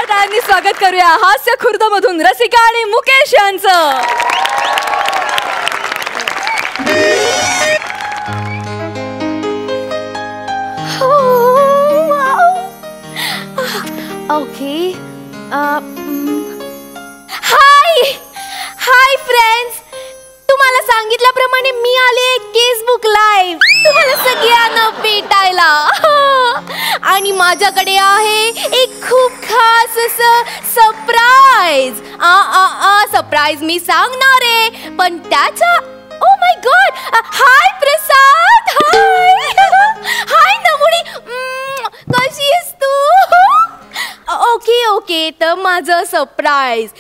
जोरदार टाळ्यांनी स्वागत करूया हास्य खुर्द मधून रसिका आणि मुकेश यांचं. ओके. हाय फ्रेंड्स, तुम्हाला सांगितल्याप्रमाणे मी आले केसबुक लाईव्ह तुम्हाला सगळ्यांना भेटायला. आणि माझ्याकडे आहे एक खूप खास असं सरप्राईज. सरप्राईज मी सांगणार आहे, पण त्याचा ओ माय गॉड. हाय प्रसाद. हाय नमुडी, कशी आहेस तू? ओके तर माझं सरप्राईज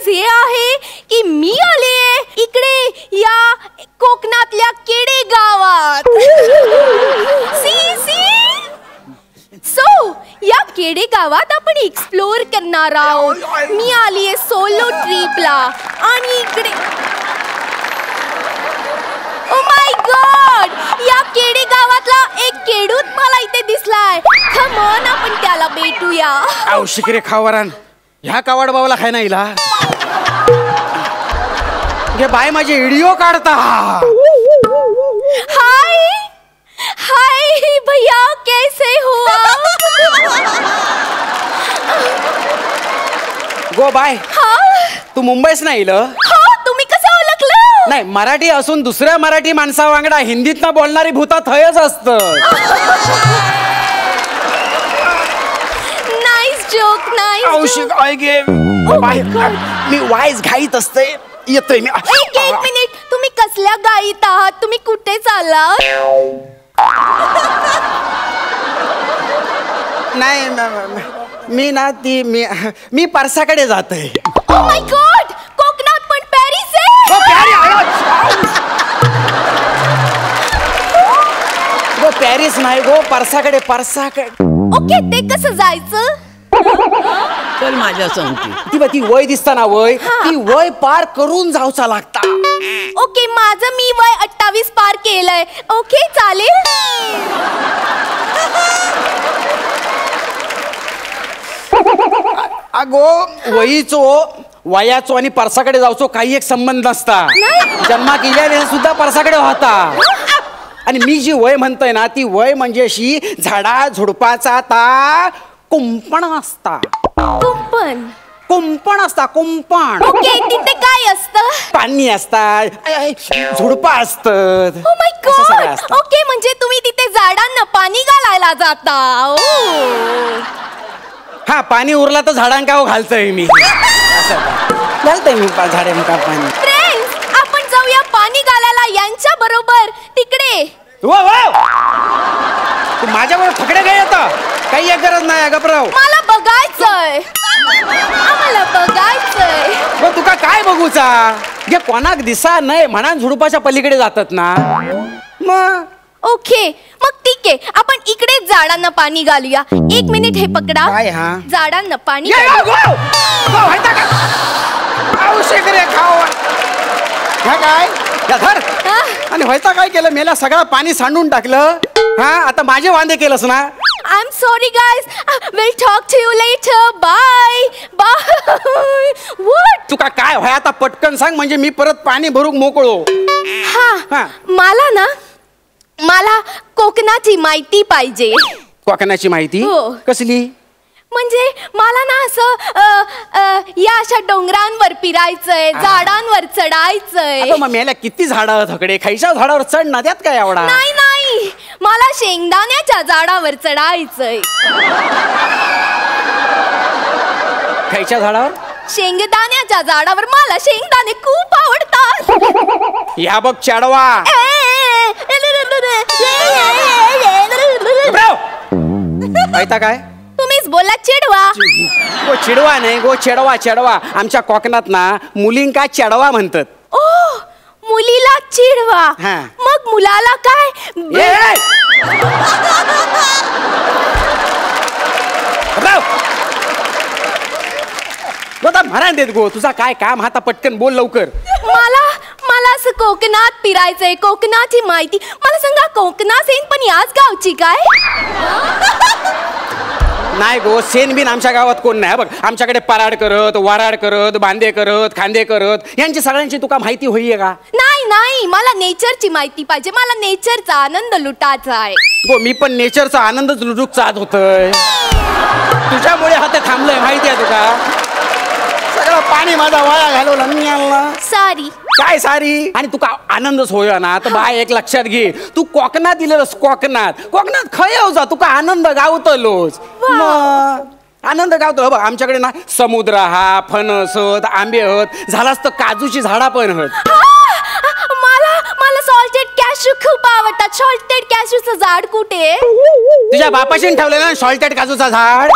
हे आहे की मी आले इकडे या कोकणातल्या केडे गावात. या केडे गावात आपण एक्सप्लोर करणार आहोत. मी आली आहे सोलो ट्रिपला आणि इकडे ओ माय गॉड, या केडे गावातला एक केडूत मला इथे दिसलाय. कम ऑन, आपण त्याला भेटूया. आव शिकरे खावरान, ह्या कावड बाबाला खाय नाही ला. घे बाय माझे व्हिडिओ काढता. हाय भैया, कैसे हो गो बाय. तू मुंबईच नाही ल? तुम्ही कसं ओळखलं? नाही, मराठी असून दुसऱ्या मराठी माणसावांगडा हिंदीत ना बोलणारी भूता थयच असतं. Nice joke. औषध ऐके मी वाईज घाईत असते. येतोय मी. एक मिनिट, तुम्ही कसल्या गाईत आहात? तुम्ही कुठे चाललात? नाही मी ना ती मी परसाकडे जातोय. ओ माय गॉड, कोकणात पण पॅरिस आहे. गो पॅरिस नाही गो, परसाकडे. ओके, ते कसं जायचं? चल माझ्या सांगते. ती वय दिसता ना, वय ती वय पार करून जाऊचा लागता. ओके, माझं मी वय 28 पार केलंय. ओके, चालेल. अगो वयाचो आणि परसाकडे जाऊचो काही एक संबंध नसता. जन्मा केल्या सुद्धा परसाकडे होता. आणि मी जी वय म्हणतोय ना, ती वय म्हणजे अशी झाडा झुडपाचा ता कुंपण असता. कुंपण असता. ओके, तिथे काय असतं? पाणी असतात, झुडपा असतात. Oh my God. ओके, म्हणजे तुम्ही तिथे झाडांना पाणी घालायला जाता. हा, पाणी उरला तर झाडांका घालतोय मी. घालतोय मी झाडांका पाणी. फ्रेंड्स, आपण जाऊया पाणी घालायला यांच्या बरोबर तिकडे. तू माझ्याबरोबर फकडे काय येतं? काही एक गरज नाही गपराव. मला बघायचंय. आम्हाला बघायचंय. मग तुका काय बघूचा? जे कोणाक दिसा नाही म्हणा झुडपाच्या पलीकडे जातात ना. मग ओके, मग ठीक आहे, आपण इकडे झाडांना पाणी घालूया. एक मिनिट, हे पकडा. काय? हा, झाडांना पाणी. काय धर. आणि व्हायचा काय केलं? मेला सगळं पाणी सांडून टाकलं. हा, आता माझे वांदे केलंस ना. I'm sorry guys. We'll talk to you later. Bye. What? तुका काय व्हाय आता पटकन सांग, म्हणजे मी परत पाणी भरून मोकळो. हा, मला कोकणाची माहिती पाहिजे. कोकणाची माहिती? कसली? म्हणजे मला ना असं या अशा डोंगरांवर फिरायचंय, झाडांवर चढायचंय. मग मेल्या किती झाडं थकडे, खायच्या झाडावर चढ ना, त्यात काय एवढा? नाही, मला शेंगदाण्याच्या झाडावर चढायचंय. खायच्या झाडावर? शेंगदाण्याच्या झाडावर. मला शेंगदाणे खूप आवडतात. या बघ चढवा. ऐता काय? तुम्हीच बोला चिडवा. गो चिडवा नाही गो, चढवा. आमच्या कोकणात ना मुलींका चढवा म्हणतात. ओ, मुलीला चिडवा. मग मुलाला काय? म्हणान देत गो, तुझा काय काम? आता पटकन बोल लवकर. मला असं कोकणात फिरायचंय, कोकणाची माहिती मला सांगा. कोकणात येईन पण याच गावची काय? नाही गो, सेन बिन आमच्या गावात कोण नाही. बघ आमच्याकडे पराड करत, वराड करत, बांधे करत, खांदे करत, यांची सगळ्यांची तुका माहिती होईये का? नाही नाही, मला नेचरची माहिती पाहिजे. मला नेचरचा आनंद लुटायचा आहे. गो मी पण नेचरचा आनंदच लुटूक चाहत होतोय. तुझ्यामुळे हात थांबलंय माहिती आहे तुका. सगळं पाणी माझा वाया घालवला मी आणला. सॉरी. काय सारी? आणि तुका आनंदच होय ना तर बाय एक लक्षात घे, तू कोकणात दिलेलंस. कोकणात खय जा तुका आनंद गावतलोच. आनंद गावतो. बघ आमच्याकडे ना समुद्र हा, फणस हत, आंबे हत, झालाच तर काजूची झाडा पण हत. मला सॉल्टेड कॅशू खूप आवडतात. सॉल्टेड कॅशूचं झाड कुठे? तुझ्या बापाशी ठेवलेलं ना सॉल्टेड काजूचा झाड.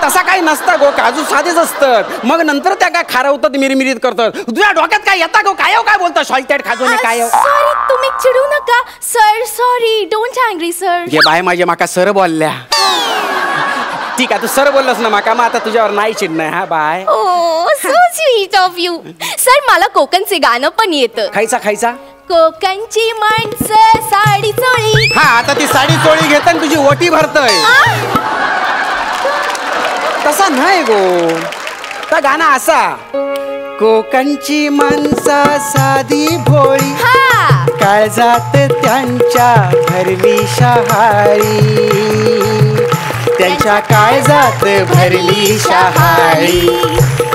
तसा काही नसता गो, काजू साधेच असतात. मग नंतर त्या काय खारवतात, मिरमिरीत करतात. तुझ्या डोक्यात काय येता गो? काय बोलतो सॉल्टेड काजूने काय? सॉरी, तुम्ही चिडू नका sir. Sorry, don't angry sir. घे बाय माझे माका सर बोलल्या. ठीक आहे, तू सर बोललास ना माका, मग आता तुझ्यावर नाही चिडणार. हा bye. Oh so sweet of you. Sir मला कोकणचे गाणं पण येतं. खायचा कोकणची माणसं साडी चोळी. हा, आता ती साडी चोळी घेत आणि तुझी ओटी भरतय. तसा नाही गो, तर गाणं असा. कोकणची माणसं साधी भोळी, काळजात त्यांच्या भरली शहाळी. त्यांच्या काळजात भरली शहाळी.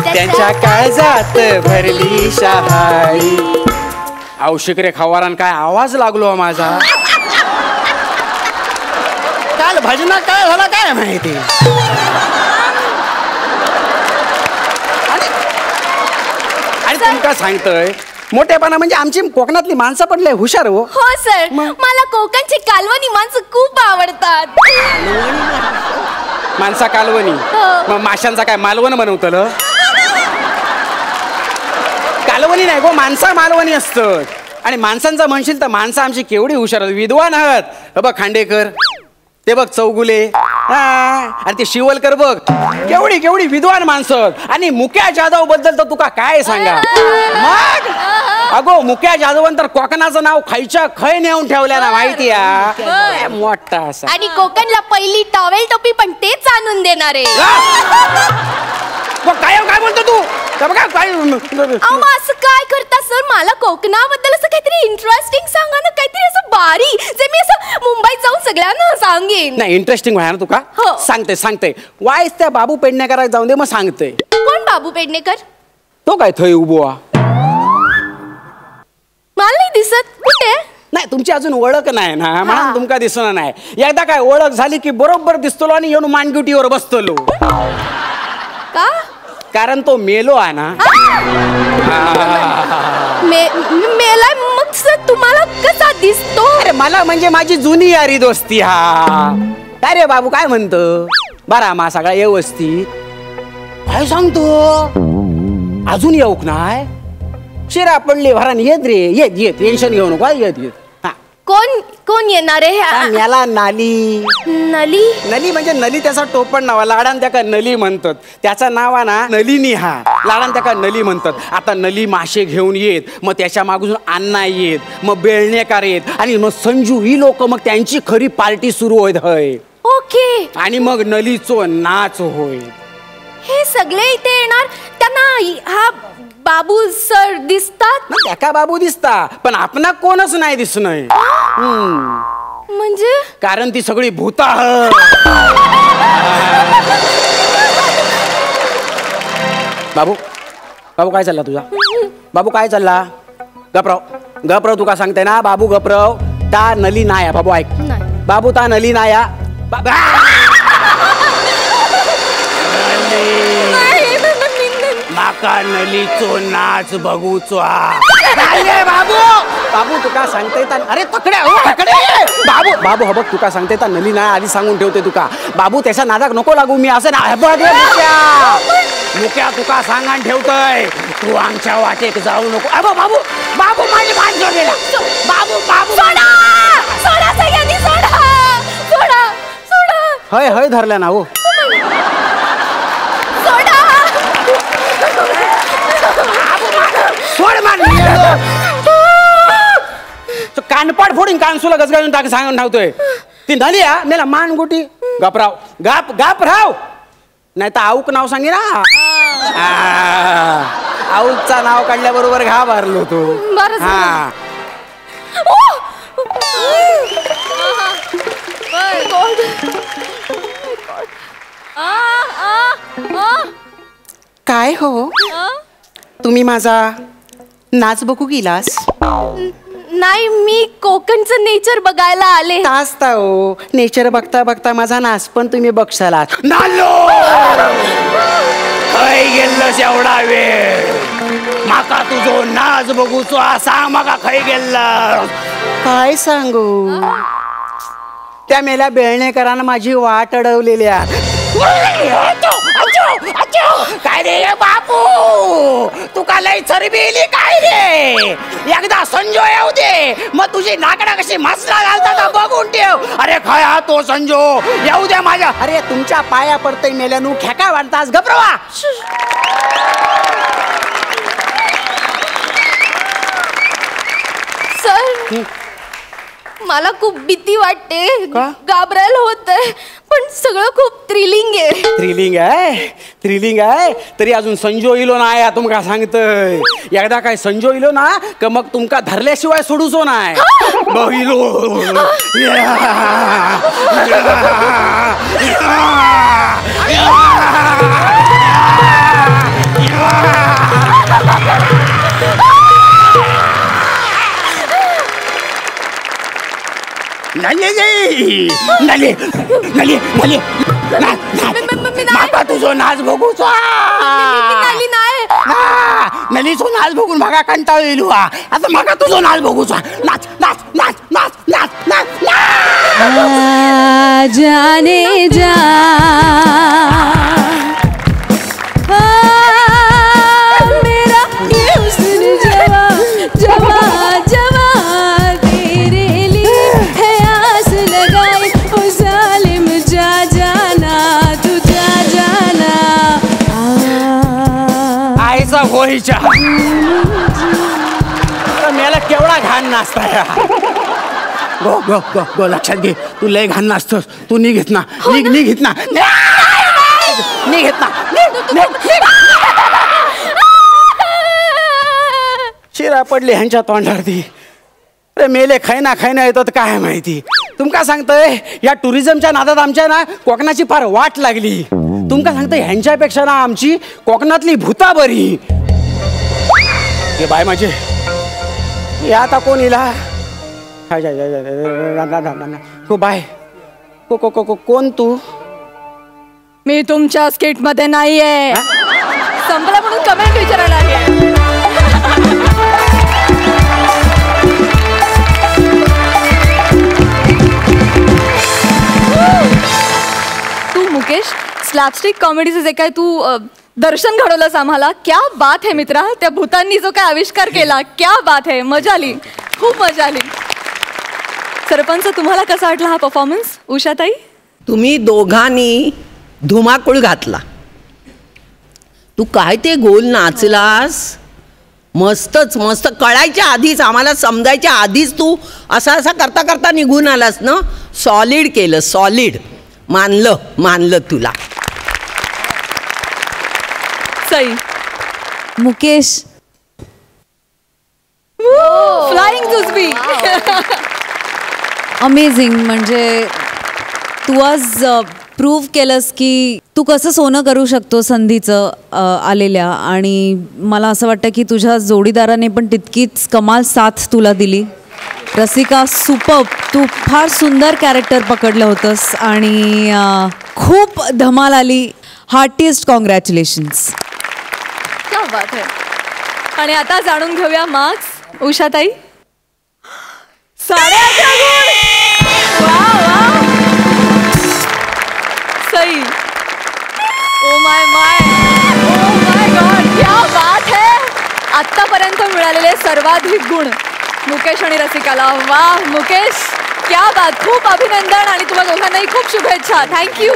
त्यांच्या काळजात भरली शहाळी. औशिकरे खवारान काय आवाज लागलो माझा. काल भजना काय झाला काय माहिती. आणि तुमका सांगतोय मोठेपणा म्हणजे आमची कोकणातली माणसं पण लय हुशार हो. हो सर, मला कोकणची कालवणी माणसं खूप आवडतात. माणसा कालवणी. मग माशांचा काय मालवण बनवतलं? कालवणी नाही गो, माणसा मालवणी असतं. आणि माणसांचा म्हणशील तर माणसं आमची केवढी हुशार विद्वान आहात. बघ खांडेकर, ते बघ चौगुले, आणि ते शिवलकर बघ, केवढी विद्वान माणसं. आणि मुक्या जाधव बद्दल तर तुका काय सांगा. मग अगो मुक्या जाधवन तर कोकणाचं नाव खायच्या खय नेऊन ठेवल्या ना माहिती आहे. मोठा असा. आणि कोकणला पहिली टॉवेल टोपी पण तेच आणून देणार आहे. काय बोलतो तू? काय असं काय करता सर? मला कोकणाबद्दल असं काहीतरी इंटरेस्टिंग सांगा ना, काहीतरी असं भारी जे मी असं मुंबईत जाऊन सगळ्यांना सांगेन. नाही, इंटरेस्टिंग व्हाय ना तुका. सांगते वायस त्या बाबू पेडणेकराक जाऊन दे. मग सांगते. कोण बाबू पेडणेकर? तो काय थय उभो. मला नाही दिसत. कुठे? नाही, तुमची अजून ओळख नाही ना म्हणून तुमका दिसणार नाही. एकदा काय ओळख झाली की बरोबर दिसतो आणि येऊन मानगुटीवर बसतलो. का? कारण तो मेलो आहे ना. मेला मग सर तुम्हाला कसा दिसतो? अरे मला म्हणजे माझी जुनी यारी दोस्ती. हा काय रे बाबू काय म्हणतो? बरा मा सगळा व्यवस्थित. काय सांगतो? अजून येऊक नाही? शिरा पडली भरान. येत रे, येत टेन्शन घेऊ नको. येत. कोण येणार आहे? याला नाली. नली म्हणजे नली त्याचा टोपण नाव. लाडान त्याका नली म्हणतात. त्याचा नाव आहे ना नलिनी. हा लाडान त्याका नली म्हणतात. आता नली मासे घेऊन येत, मग त्याच्या मागून अण्णा येत, मग बेळणेकार येत, आणि मग संजू ही लोक, मग त्यांची खरी पार्टी सुरू होत हय. ओके. आणि मग नलीचो नाच होय. हे सगळे इथे येणार. त्यांना हा बाबू सर दिसतात? त्याका बाबू दिसता, पण आपणा कोणच नाही दिसणं. म्हणजे कारण ती सगळी भूता. बाबू काय चालला तुझा? बाबू काय चालला? गपराव तुका सांगते ना बाबू गपराव. ता नली नाया. बाबू ऐक. बाबू ता नली नाया. माका नलीचो नाच बघूचो. बाबू तुका सांगते. अरे तकडे बाबू बघ तुका सांगते. नली नाही आधी सांगून ठेवते तुका. बाबू त्याच्या नादाक नको लागू. मी असं ना मुक्या तुका सांगान ठेवतोय. तू आमच्या वाटेक जाऊ नको. बाबू माझी मान जोडलेला. बाबू हय धरल्या ना. हो कानपाड फोडून कानसूला गजगाजून टाक सांगून ठेवतोय. ती नली मेला मान गुटी. गपराव गाप गाप राव, नाही तर आऊक नाव सांगे ना. आऊकचा नाव काढल्याबरोबर घाबरलो तू. बरं झालं. हा काय हो, तुम्ही माझा नाच बघू गेलास? नाही, मी कोकणचं नेचर बघायला आले. तासता हो, नेचर बघता बघता माझा नाच पण तुम्ही बघशालात. नालो खय गेल्लस एवढा वेळ, माका तुझो नाच बघूचो असा माका खय गेल्लस. काय सांगू, त्या मेल्या बेळणेकरांना माझी वाट अडवलेली आहे. काय रे बापू, तुका लय चरबीली काय रे? एकदा संजो येऊ दे, मग तुझी नाकडा कशी मसला घालता बघून ठेव. अरे काय हा तो संजो, येऊ दे माझ्या. अरे तुमच्या पाया पडतय मेल्यानू, खेका वाढतास घबरवा. सर, मला खूप भीती वाटते, का? घाबरायला होतंय, पण सगळं खूप थ्रिलिंग आहे. थ्रिलिंग आहे तरी अजून संजो इलो नाही. तुमका सांगतय, एकदा काय संजो इलो ना का मग तुमका धरल्याशिवाय सोडूचो नाही. बघिलो माका तुझो नाच बघूचो. नलीचो नाच बघून माका कंटाळ येईल. आता माका तुझो नाच बघूचो. नाच नाच नाच नाच नाच नाच नाच. जाने जा मेरा हुस्न जवा जवा जवा तेरे लिए है आस लगाई. ओ जालिम जा जाना, तू जा जाना. आईचा होईच्या मेला केवढा घाण नाचता या. गो गो गो गो, लक्षात घे, तू लय घाण नाचतोस. तू निघत ना, निघत ना, निघत ना. शिरा पडली ह्यांच्या तोंडावरती. अरे मेले खायना येतात काय माहिती. तुमका सांगतोय, या टुरिझमच्या नादात आमच्या ना कोकणाची फार वाट लागली. तुमका सांगतोय, ह्यांच्यापेक्षा ना आमची कोकणातली भूता बरी. हे बाय माझे, या आता कोण इला बाय कोण तू? मी तुमच्या स्किट मध्ये नाहीये. संपला म्हणून कमेंट विचारायला आहे. तू मुकेश, स्लॅपस्टिक कॉमेडीचे जे काय तू दर्शन घडवलंस आम्हाला, क्या बात है मित्रा. त्या भूतांनी जो काय आविष्कार केला, क्या बात है. मजा आली, खूप मजा आली. सरपंच, तुम्हाला कसा वाटला हा परफॉर्मन्स? उषाताई, तुम्ही दोघांनी धुमाकूळ घातला. तू काय ते गोल नाचलास, मस्तच मस्त. कळायच्या आधीच, आम्हाला समजायच्या आधीच तू असा करता करता निघून आलास ना. सॉलिड केलं, सॉलिड. मानलं तुला. सई, मुकेश, फ्लाइंग जुजबी. अमेझिंग. म्हणजे तू आज प्रूव्ह केलंस की तू कसं सोनं करू शकतो संधीचं आलेल्या. आणि मला असं वाटतं की तुझ्या जोडीदाराने पण तितकीच कमाल साथ तुला दिली. रसिका, सुपर्ब. तू फार सुंदर कॅरेक्टर पकडलं होतंस आणि खूप धमाल आली. Heartiest congratulations. क्या बात है. आणि आता जाणून घेऊया मार्क्स. उषाताई, 11.5 गुण. Wow wow. Sai, oh my God, क्या बात है. आतापर्यंत मिळालेले सर्वाधिक गुण मुकेश आणि रसिकाला. वाह मुकेश, क्या बात. खूप अभिनंदन आणि तुम्हा दोघांनाही खूप शुभेच्छा. थँक्यू.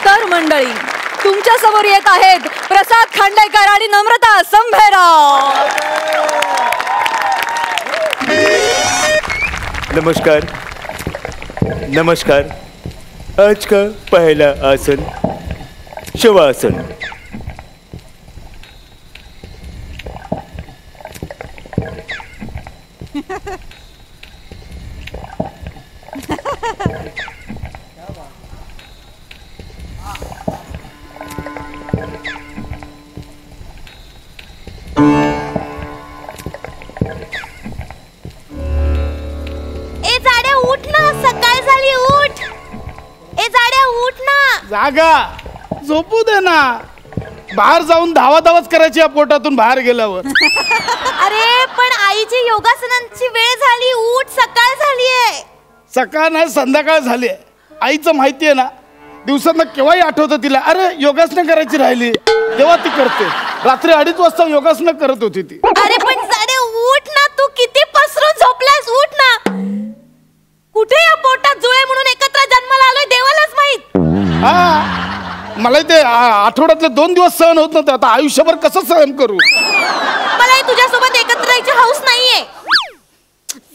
तर मंडळी, तुमच्या समोर येत आहेत प्रसाद खांडेकर आणि नम्रता संभेराव. नमस्कार नमस्कार. आज का पहला आसन शवासन. जागा झोपू दे ना. बाहेर जाऊन धावाच करायची या पोटातून बाहेर गेल्यावर. अरे पण आईची योगासनांची वेळ झाली. उठ, सकाळ झालीये. सकाळ नाही संध्याकाळ झाली. आईचं माहितीये ना, दिवसांना केव्हाही आठवतं तिला, अरे योगासनं करायची राहिली तेव्हा ती करते. रात्री 2:30 वाजता योगासनं करत होती ती. अरे पण साडे उठ ना. तू किती पसरून झोपलास. उठ ना. कुठे या पोटात जुळे म्हणून एकत्र जन्माला आलोय देवालाच माहित. हा, मला ते आठवड्यातले 2 दिवस सहन होत नव्हते. आता आयुष्यभर कसं सहन करू. मला तुझ्यासोबत एकत्र राहायची हौस नाहीये.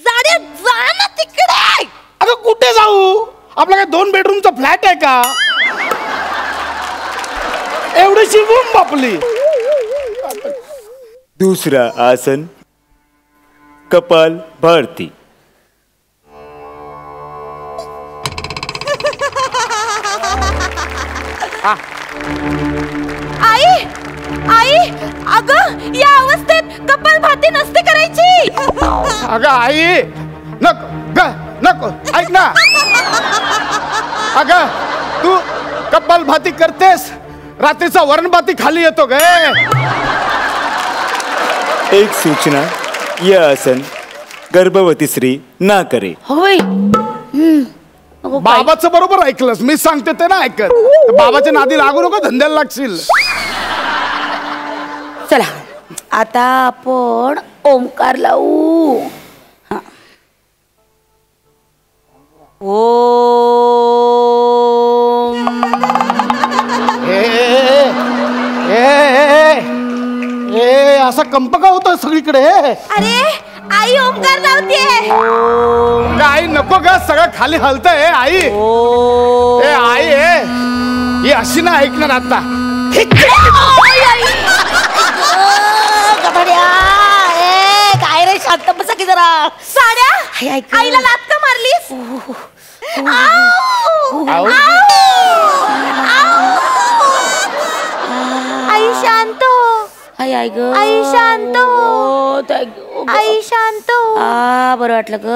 साडे जा ना तिकडे. अगं कुठे जाऊ. आपला काय 2 बेडरूमचा फ्लॅट आहे का. एवढीशी रूम बापली. दूसरा आसन कपाल भारती. आई आई अगं या अवस्थेत कपालभाती नसते करायची. अगं आई नको नको ऐक ना. अगं तू कपालभाती करतेस, रात्रीचा वरणभाती खाली येतो गे. एक सूचना, यह आसन गर्भवती स्त्री ना करे. होय. बाबाचं बरोबर ऐकलंस. मी सांगते ते ना ऐकत. बाबाच्या नादी लागू नको, धंद्याला लागशील. चला आता आपण ओमकार लावू. असा कंप का होतोय सगळीकडे. अरे आई ओमकार लावतीये. आई नको ग, सगळं खाली हलतंय. आई ए आई ही अशी ना ऐकणार आता. काय रे शांत बसा की जरा. साड्या आईला लात का मारलीस. आई शांत हो. आई ग आई शांत हो. आई शांत हो. बरं वाटलं ग,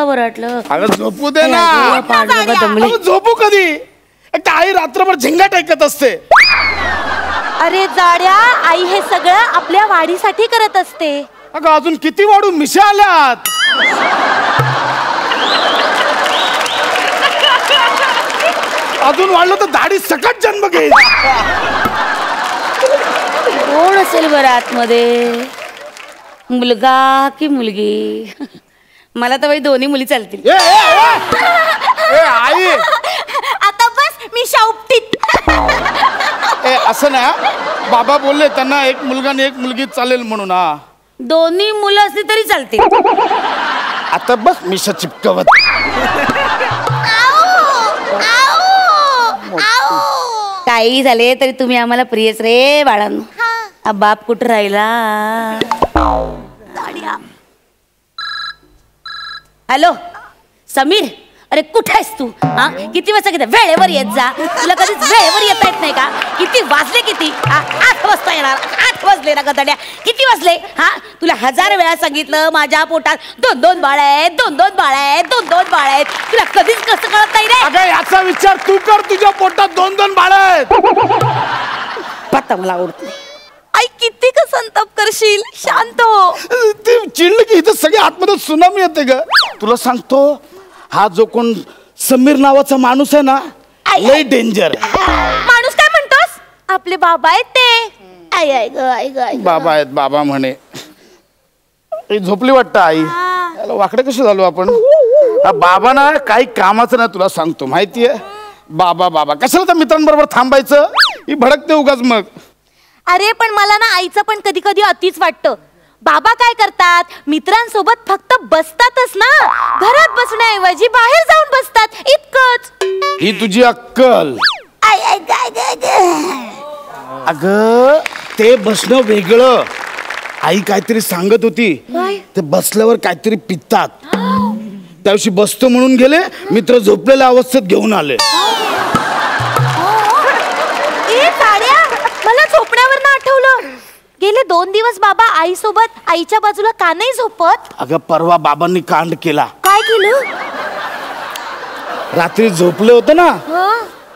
बरं वाटलं. अगं झोपू दे ना. अगं झोपू कधी. एक आई रात्रभर झिंगाट ऐकत असते. अरे जाड्या, आई हे सगळं आपल्या वाढीसाठी करत असते. अगं अजून किती वाढून मिशा आल्यात. अजून वाढलं तर दाढी सकट जन्म घेईल. कोण असेल बरं आतमध्ये, मुलगा की मुलगी. मला तर बाई दोन्ही मुली चालतील. आई आता बस मी शाऊपटीत. असं ना, बाबा बोलले त्यांना एक मुलगा आणि एक मुलगी चालेल म्हणून. हा, दोन्ही मुलं असली तरी चालतील. आता बस मिशा चिपकवत. काही झाले तरी तुम्ही आम्हाला प्रियच रे बाळांनो. बाप कुठं राहिला. हॅलो समीर, अरे कुठे आहेस तू. हा किती वाजता किती वेळेवर येत जा. तुला कधीच वेळेवर येता येत नाही का. किती वाजले किती. 8 वाजता येणार. 8 वाजले ना गदाड्या. किती वाजले. हा तुला 1000 वेळा सांगितलं माझ्या पोटात 2-2 बाळ आहेत, 2-2 बाळ आहेत, 2-2 बाळ आहेत. तुला कधीच कसं कळत नाही रे. अगं याचा विचार तू कर. तुझ्या पोटात 2-2 बाळ आहेत. पत्ता मला आवडत नाही. आई किती का संताप करशील. शांत हो. ती चिडली की इथं सगळे आतमध्ये सुनामी येते ग. तुला सांगतो, हा जो कोण समीर नावाचा माणूस आहे ना, लय डेंजर. माणूस काय म्हणतोस. आपले बाबा आहेत ते. आई आई ग आई ग. बाबा आहेत बाबा म्हणे. झोपली वाटतं आई. याला वाकडे कसे झालो आपण. बाबा ना काही कामाचं नाही. तुला सांगतो माहितीये. बाबा बाबा कशाला त्या मित्रांबरोबर थांबायचं. ही भडकते उगाच. मग अरे पण मला ना आईचं पण कधी कधी अतिच वाटतं. बाबा काय करतात, मित्रांसोबत फक्त बसतातच ना, घरात बसण्याऐवजी बाहेर जाऊन बसतात, इतकंच. ही तुझी अक्कल. अग ते बसणं वेगळं. आई काहीतरी सांगत होती, ते बसल्यावर काहीतरी पितात. त्याविषयी बसतो म्हणून गेले, मित्र झोपलेल्या अवस्थेत घेऊन आले. मला झोपण्यावर ना आठवलं, गेले 2 दिवस बाबा आई सोबत आईच्या बाजूला का नाही झोपत? अगं परवा बाबांनी कांड केला. काय केलं? रात्री झोपले होते ना,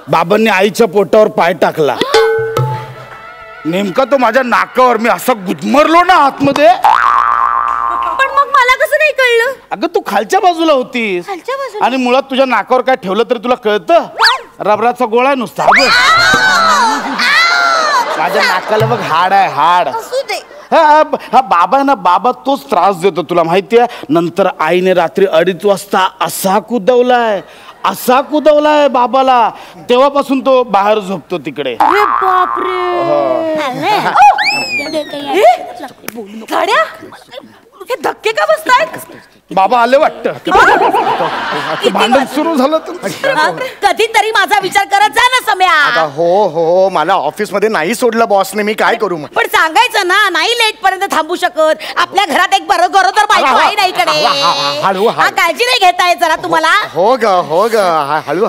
बाबांनी आईच्या पोटावर पाय टाकला. नेमका तो माझ्या नाकावर. मी असं गुदमरलो ना आतमध्ये. पण मग मला कसं नाही कळलं? अगं तू खालच्या बाजूला होतीस. खालच्या बाजूला? आणि मुळात तुझ्या नाकावर काय ठेवलं तरी तुला कळतं? रबराचा गोळा आहे नुसता. माझ्या नाकाला बघ हाड आहे, हाड. असू दे. हा बाबा आहे ना, बाबा तोच त्रास देतो, तुला माहितीये. नंतर आईने रात्री 2:30 वाजता असा कुदवलाय बाबाला. तेव्हापासून तो बाहेर झोपतो तिकडे. हे धक्के का बसतायत? बाबा आले वाटतं. भांडण सुरू झालं. कधीतरी माझा विचार करत जा ना सम्या. हो मला ऑफिस मध्ये नाही सोडलं बॉसने, मी काय करू? पण सांगायचं ना, नाही लेट पर्यंत थांबू शकत. आपल्या घरात एक गरोदर बायको आहे ना इकडे. हा, काळजी नाही घेताय जरा तुम्हाला? हो ग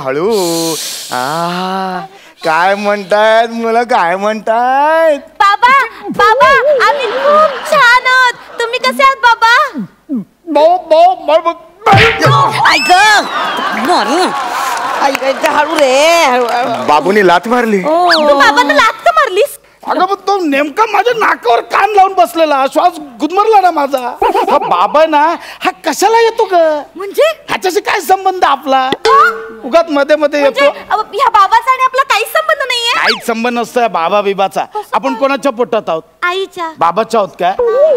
हळू. काय म्हणतायत मुलं, काय म्हणतायत? बाबा आम्ही खूप छान आहोत. तुम्ही कसे आहात बाबा? हळू रे. बाबूनी लात मारली. तू बाबांना लाथ का मारलीस? अगं पण तो नेमका माझ्या नाकावर कान लावून बसलेला. श्वास गुदमरला ना माझा. हा बाबा ना, हा कशाला येतो ग? म्हणजे ह्याच्याशी काय संबंध आपला? उगाच मध्ये मध्ये येतो. ह्या बाबाचा आणि आपला काहीच संबंध नाहीये. काहीच संबंध नसतोय बाबा बिबाचा. आपण कोणाच्या पोटात आहोत? आईच्या. बाबाच्या आहोत काय?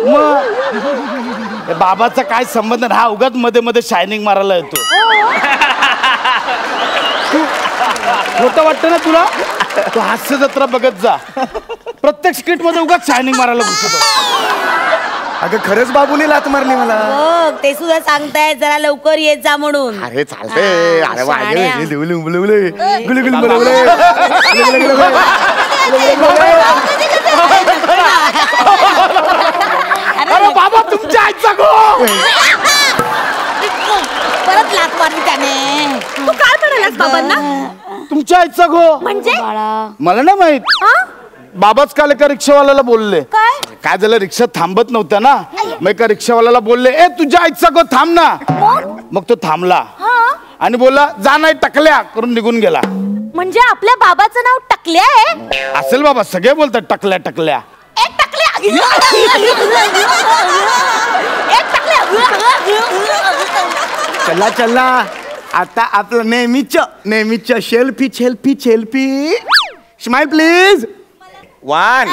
मग बाबाचा काय संबंध? हा उगाच मध्ये मध्ये शायनिंग मारायला येतो. खोटं वाटतं ना तुला? तू हास्य जत्रा बघत जा. प्रत्येक स्किट मध्ये उगाच शायनिंग मारायला घुसतो. अगं खरंच बाबूने लात मारली मला. ते सुद्धा सांगताय जरा लवकर येत जा म्हणून. अरे चालतंय. अरे अरे बाबा तुमच्या आईचा गो. परत लाथ मारली त्याने. तू काय म्हणालास बाबांना? तुमच्या आईचा गो म्हणजे? मला नाही माहित. बाबाच काल एका रिक्षावाल्याला बोलले. काय झालं, रिक्षा थांबत नव्हत्या ना, मग एका रिक्षावाल्याला बोलले, ए तुझ्या आईचा गो थांब ना. मग तो थांबला आणि बोलला, जा नाही टकल्या करून निघून गेला. म्हणजे आपल्या बाबाचं नाव टकल्या आहे? असेल बाबा, सगळे बोलतात टकल्या टकल्या. चला आता आपलं नेहमीच सेल्फी. Smile please. 1.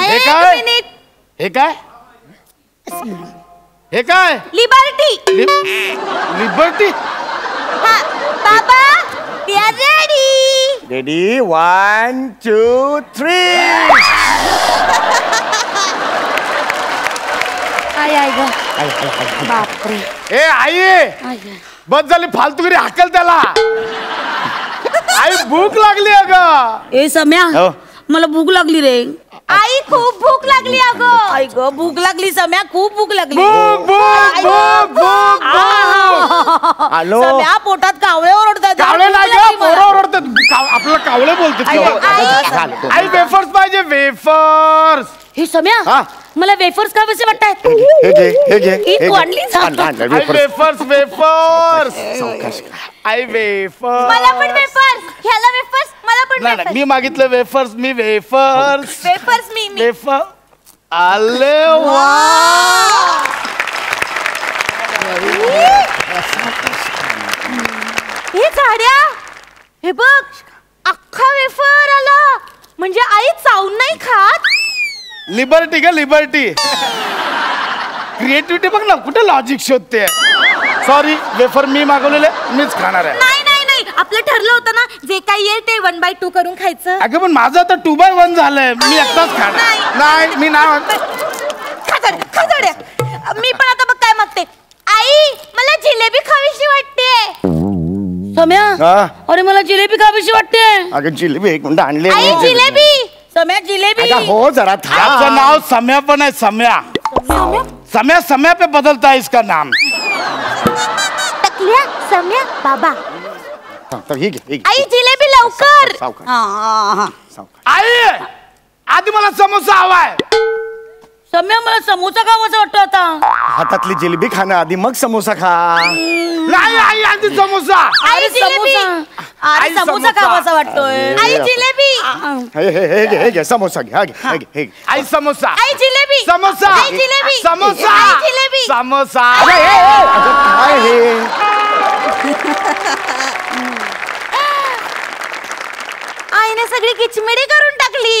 हे काय? लिबर्टी. लिबर्टी. बाबा वी आर रेडी. रेडी. 1 2 3. बापरे. ए आई, बस झाली फालतूगिरी, हाकल त्याला. आई भूक लागली अगं. ए सम्या, मला भूक लागली रे. आई खूप भूक लागली अगं. आई ग भूक लागली सम्या, खूप भूक लागली. आलो. सम्या पोटात कावळे ओरडतात. कावळे नाही ग, पोरं ओरडतात. आपल्याला कावळे बोलतात. आई वेफर्स पाहिजे, वेफर्स. हे सम्या, मला वेफर्स का कसे वाटतात? हे घे. वेफर्स. आई वेफर्स. मला पण वेफर्स. ह्याला वेफर्स, मला पण नाही, मी मागितलं वेफर्स. मी वेफर्स. मी वेफर. आले वा. हे झाड्या, हे बघ, अख्खा वेफर आला. म्हणजे आई चावून नाही खात. लिबर्टी का लिबर्टी. क्रिएटिव्हिटी बघ ना, कुठे लॉजिक शोधते. सॉरी, वेफर मी मागवलेले, मीच खाणार आहे. नाही आपलं ठरलं होतं ना जे काही येईल ते 1/2 करून खायचं. अगं पण माझं आता 2/1 झालंय, मी एकटाच खाणार. नाही मी नाही. खजाड्या मी पण आता बघ काय मागते. आई मला जिलेबी खावीशी वाटते. सम्या हा? अरे मला जिलेबी खावीशी वाटते. अगं जिलेबी एक मिनिट आणली. आई जिलेबी. सम्या जिलेबी. अगं हो जरा याचं नाव सम्या पण आहे. सम्या सम्या सम्या पे बदलता है इसका नाम. टकल्या सम्या बाबा. ही घे. आई जिलेबी लवकर. सावकाश. आई आधी मला समोसा हवाय. सम्या मला समोसा खावासा वाटतो आता. हातातली जिलेबी खाणं आधी मग समोसा खा. नाही आई आधी समोसा. आई जिलेबी. आई समोसा खावासा वाटतोय. आई जिलेबी. हे घे समोसा घे. हा घे हे घे. आई समोसा. आई जिलेबी. समोसा. आई जिलेबी. समोसा. आई जिलेबी. समोसा. अगं काय हे. आईने सगळी किचमिडी करून टाकली.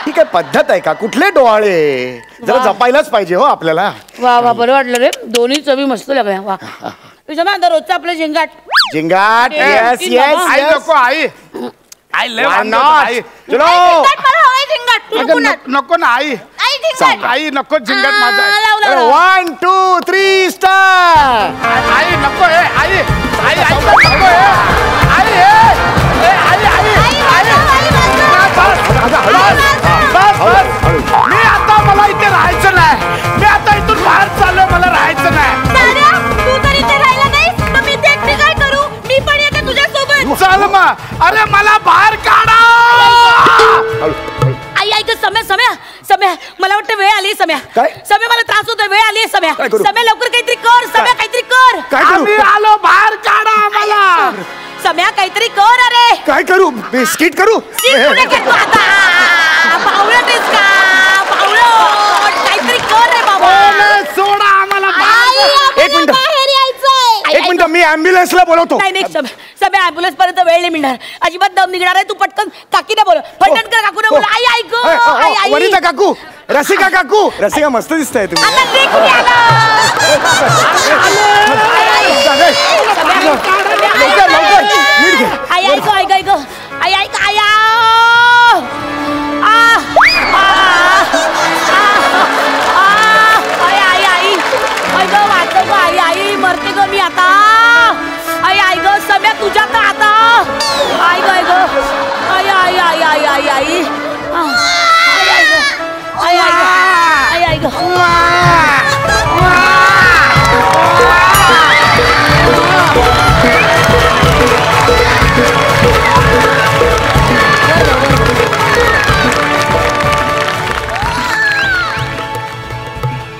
ही काय पद्धत आहे का? कुठले डोहाळे. जरा जपायलाच पाहिजे हो आपल्याला. वा वा बरं वाटलं रे. दोन्ही चवी मस्त लागल्या. वा आता रोजचं आपलं झिंगाट. जिंगाट. येस येस आई नको आई. आई लय वांदे होतं, आई. चलो. अगं नको ना आई. आई नको झिंगट माझा. 1 2 3 स्टार. आई नको हे आई. आई आई नको हे. आई हे. आई आई मी आता मला इथे राहायचं नाही. मी आता इथून बाहेर चाललोय. मला राहायचं नाही. तू तर इथे राहिला नाही तर मी ते एकटी काय करू. मी पण येते तुझ्या सोबत. चल मग. अरे मला बाहेर काढा. आई ऐक सम्या सम्या सम्या मला वाटतं वेळ आली. सम्या काय? सम्या मला त्रास होतोय. वेळ आली सम्या. काय करू? सम्या लवकर काहीतरी कर. सम्या काहीतरी कर. काय करू? आम्ही आलो. बाहेर काढा मला. सम्या काहीतरी कर. अरे काय करू? बिस्किट करू? बावळटेस का बावळट. काहीतरी कर रे बाबा. सोडा आम्हाला. एक मिनिट. बाहेर यायचंय. एक मिनिट मी ॲम्ब्युलन्सला बोलवतो. नाही नाही सम्या ॲम्ब्युलन्स पर्यंत वेळ नाही मिळणार. अजिबात दम निघणार आहे. तू पटकन काकीला बोल. पटकन कर काकूला बोल. आई ऐक. आई आई वनिता काकू. रसिका काकू. रसिका मस्त दिसताय तुम्ही. आता ते कुठे लवकर लवकर नीट घे. आई ऐक ऐक ऐक. आई ऐक. आई आई आई मरते ग मी आता. आई आई ग सम्या तुझ्या का आता. आई ग आई ग. आई आई आई आई आई आई आई आई आई ग.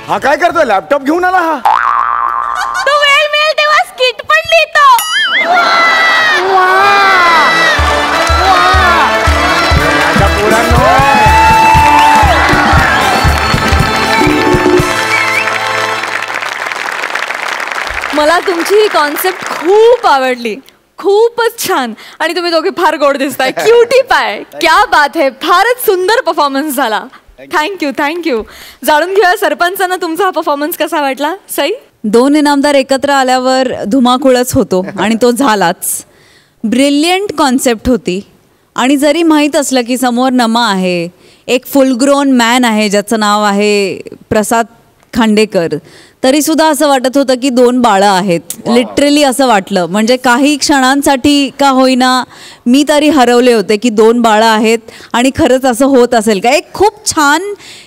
हा काय करतोय? लॅपटॉप घेऊन आला हा. तो वेळ मिळेल तेव्हा स्किट पण लिहितो. मला तुमची ही कॉन्सेप्ट खूप आवडली. खूपच छान. आणि तुम्ही दोघे फार गोड दिसताय. क्युटी पाय. क्या बात है. फारच सुंदर परफॉर्मन्स झाला. Thank you thank you. जाणून घेऊया सरपंचांना तुमचा हा परफॉर्मन्स कसा वाटला. सई. 2 इनामदार एकत्र आल्यावर धुमाकूळच होतो आणि तो झालाच. ब्रिलियंट कॉन्सेप्ट होती. आणि जरी माहीत असलं की समोर नमा आहे, एक फुल ग्रोन मॅन आहे ज्याचं नाव आहे प्रसाद खांडेकर, तरीसुद्धा असं वाटत होतं की 2 बाळं आहेत. लिटरली असं वाटलं. म्हणजे काही क्षणांसाठी का होईना मी तरी हरवले होते की 2 बाळं आहेत आणि खरंच असं होत असेल का. एक खूप छान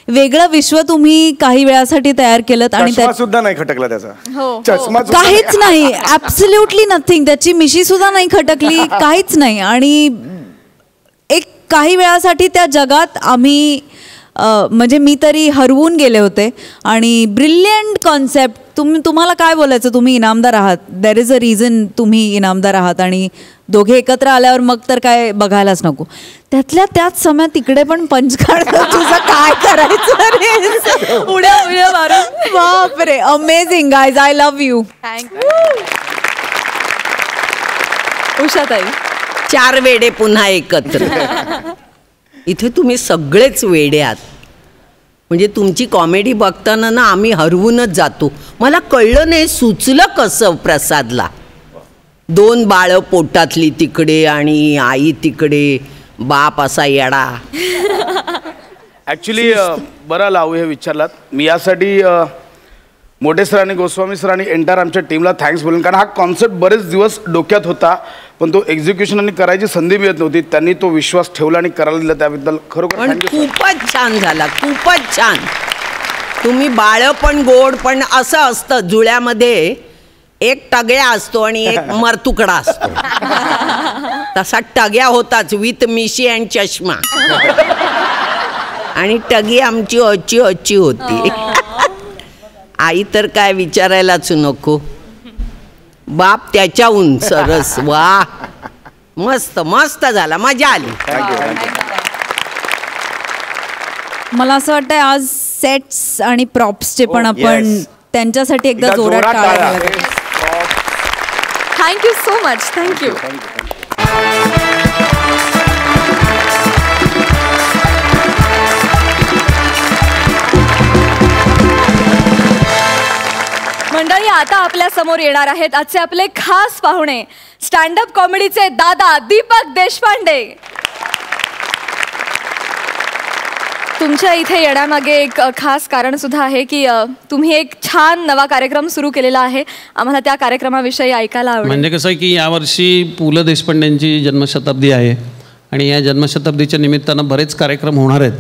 वेगळं विश्व तुम्ही काही वेळासाठी तयार केलं. आणि सुद्धा नाही खटकला त्याचा. चष्मा काहीच नाही. Absolutely nothing. त्याची मिशी सुद्धा नाही खटकली. काहीच नाही. आणि एक काही वेळासाठी त्या जगात आम्ही म्हणजे मी तरी हरवून गेले होते. आणि ब्रिलियंट कॉन्सेप्ट. तुम्हाला काय बोलायचं. तुम्ही इनामदार आहात. देर इज अ रिझन तुम्ही इनामदार आहात. आणि दोघे एकत्र आल्यावर मग तर काय बघायलाच नको. त्यातल्या त्याच समय तिकडे पण पंच काढतो. तुझं काय करायचं रे. उड्या उड्या मारून. बापरे. Amazing guys. I love you. उषाताई. 4 वेडे पुन्हा एकत्र. इथे तुम्ही सगळेच वेडे आहात. म्हणजे तुमची कॉमेडी बघताना ना आम्ही हरवूनच जातो. मला कळलं नाही सुचलं कसं प्रसादला. 2 बाळं पोटातली तिकडे आणि आई तिकडे, बाप असा येडा. ऍक्च्युली बरं लावू हे विचारलात. मी यासाठी मोठे सर आणि गोस्वामी सर आणि एंटायर आमच्या टीमला थँक्स बोलेन, कारण हा कॉन्सेप्ट बरेच दिवस डोक्यात होता पण तो एक्झिक्युशन आणि करायची संधी मिळत नव्हती. त्यांनी तो विश्वास ठेवला आणि करायला दिला, त्याबद्दल खरोखर पण थँक्यू. खूपच छान झाला, खूपच छान. तुम्ही बाळ पण गोड, पण असं असतं जुळ्यामध्ये एक टग्या असतो आणि एक मरतुकडा असतो. तसा टग्या होताच विथ मिशी अँड चष्मा, आणि टगी आमची अच्छी होती. आई तर काय विचारायलाच नको, बाप त्याच्याहून सरस. वा, मस्त मस्त झाला, मजा आली. मला असं वाटतंय आज सेट्स आणि प्रॉप्सचे पण आपण yes. त्यांच्यासाठी एकदा जोरात टाळ्या वाजवा. Thank you so much. थँक्यू. मंडळी, आता आपल्या समोर येणार आहेत आजचे आपले खास पाहुणे, स्टँडअप कॉमेडीचे दादा दीपक देशपांडे. तुमच्या इथे येण्यामागे एक खास कारण सुद्धा आहे की तुम्ही एक छान नवा कार्यक्रम सुरू केलेला आहे. आम्हाला त्या कार्यक्रमाविषयी ऐकायला आवडेल. म्हणजे कसं आहे की यावर्षी पु ल देशपांडेंची जन्मशताब्दी आहे आणि या जन्मशताब्दीच्या निमित्तानं बरेच कार्यक्रम होणार आहेत.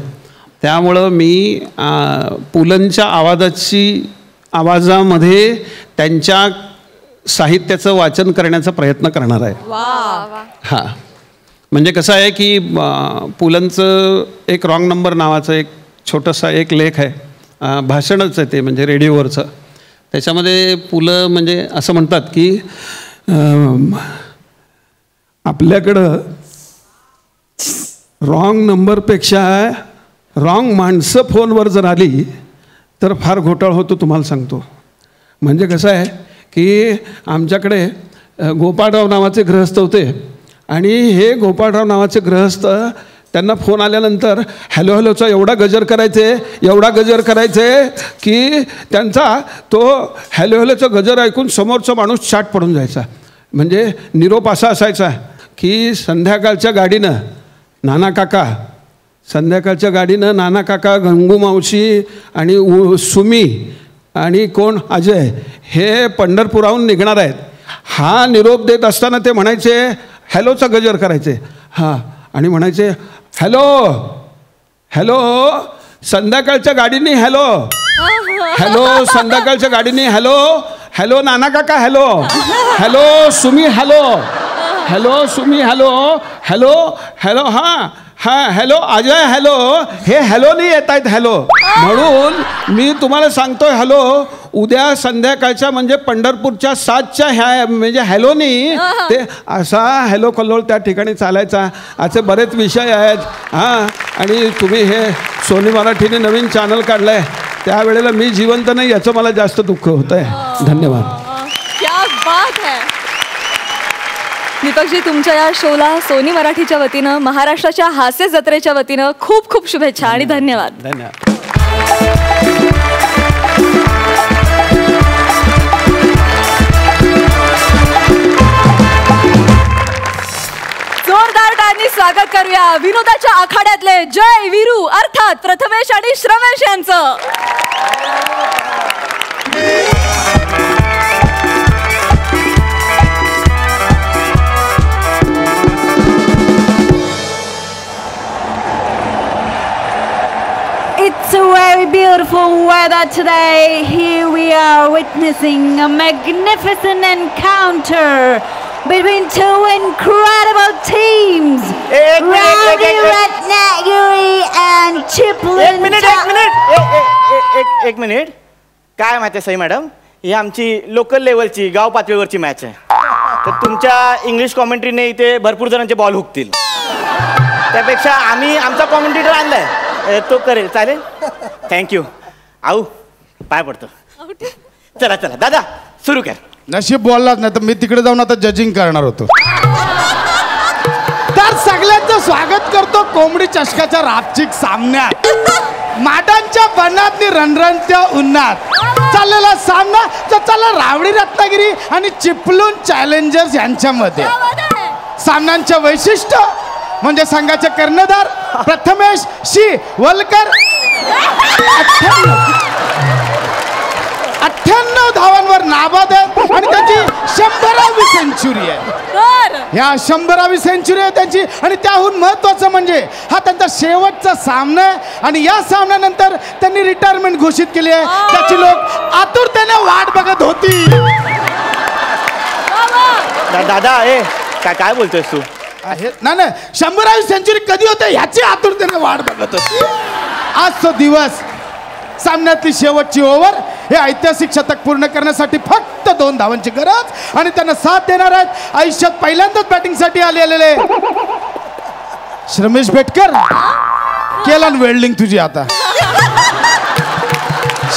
त्यामुळं मी पुलंच्या आवाजामध्ये त्यांच्या साहित्याचं वाचन करण्याचा प्रयत्न करणार आहे. हां, म्हणजे कसं आहे की पुलंचं एक रॉंग नंबर नावाचं एक छोटंसा एक लेख आहे, भाषणच आहे ते, म्हणजे रेडिओवरचं. त्याच्यामध्ये पुलं म्हणजे असं म्हणतात की आपल्याकडं रॉंग नंबरपेक्षा रॉंग माणसं फोनवर जर आली तर फार घोटाळा होतो, तुम्हाला सांगतो. म्हणजे कसं आहे की आमच्याकडे गोपाळराव नावाचे गृहस्थ होते आणि हे गोपाळराव नावाचे गृहस्थ त्यांना फोन आल्यानंतर हॅलो हॅलोचा एवढा गजर करायचे की त्यांचा तो हॅलो हॅलोचा गजर ऐकून समोरचा माणूस चाट पडून जायचा. म्हणजे निरोप असा असायचा की संध्याकाळच्या गाडीनं नाना काका, गंगू मावशी आणि सुमी आणि कोण अजय हे पंढरपुराहून निघणार आहेत. हा निरोप देत असताना ते म्हणायचे हॅलोचा गजर करायचे. हां, आणि म्हणायचे हॅलो संध्याकाळच्या गाडीने संध्याकाळच्या गाडीने हॅलो नाना काका, hello Sumi, hello Sumi, hello हां हॅलो अजय, हे हॅलोनी येत आहेत हॅलो. म्हणून मी तुम्हाला सांगतोय हॅलो, उद्या संध्याकाळच्या म्हणजे पंढरपूरच्या 7च्या ह्या म्हणजे हॅलोनी ते असा हॅलो कल्लोळ त्या ठिकाणी चालायचा. असे बरेच विषय आहेत. हां, आणि तुम्ही हे सोनी मराठीने नवीन चॅनल काढलं आहे, त्यावेळेला मी जिवंत नाही याचं मला जास्त दुःख होतं आहे. धन्यवाद. क्या बात है. दीपकजी, तुमच्या या शोला सोनी मराठीच्या वतीनं, महाराष्ट्राच्या हास्य जत्रेच्या वतीनं खूप खूप शुभेच्छा आणि धन्यवाद. धन्यवाद. जोरदार टाळ्यांनी स्वागत करूया विनोदाच्या आखाड्यातले जय वीरू अर्थात प्रथमेश आणि श्रमेश यांचं. It's a very beautiful weather today. Here we are witnessing a magnificent encounter between two incredible teams. Rowdy Ratnagiri and Chiplin. एक मिनिट. काय माहिती आहे सई मॅडम, ही आमची लोकल लेवलची गाव पातळीवरची मॅच आहे. तर तुमच्या इंग्लिश कॉमेंट्रीने इथे भरपूर जणांचे बॉल हुकतील. त्यापेक्षा आम्ही आमचा कॉमेंटेटर आणलाय, तो करेल. चालेल. थँक्यू. आऊ पाय पडतो. चला दादा सुरू कर. नशीब बोललाच नाही तर मी तिकडे जाऊन आता जजिंग करणार होतो. तर सगळ्यांचं स्वागत करतो कोंबडी चषकाच्या रापचिक सामन्यात. माटांच्या बनातनी रणरणत्या उन्हात चाललेला सामना चालला रावडी रत्नागिरी आणि चिपळूण चॅलेंजर्स यांच्यामध्ये. सामन्यांचे वैशिष्ट्य म्हणजे संघाचे कर्णधार प्रथमेश शी वलकर 98 धावांवर नाबाद आहे आणि त्याची 100वी सेंचुरी आहे. ह्या 100वी सेंचुरी आहे त्याची आणि त्याहून महत्वाचं म्हणजे हा त्यांचा शेवटचा सामना आहे आणि या सामन्यानंतर त्यांनी रिटायरमेंट घोषित केली आहे. त्याची लोक आतुरतेने वाट बघत होती. दादा काय बोलतोयस तू? नाही 100वी सेंचुरी कधी होते ह्याची आतुरतेने वाट बघत होती. आज तो दिवस. सामन्यातली शेवटची ओव्हर हे ऐतिहासिक शतक पूर्ण करण्यासाठी फक्त 2 धावांची गरज आणि त्यांना साथ देणार आहेत आयुष्यात पहिल्यांदाच बॅटिंगसाठी आलेले श्रमेश बेटकर. केला वेल्डिंग तुझी आता.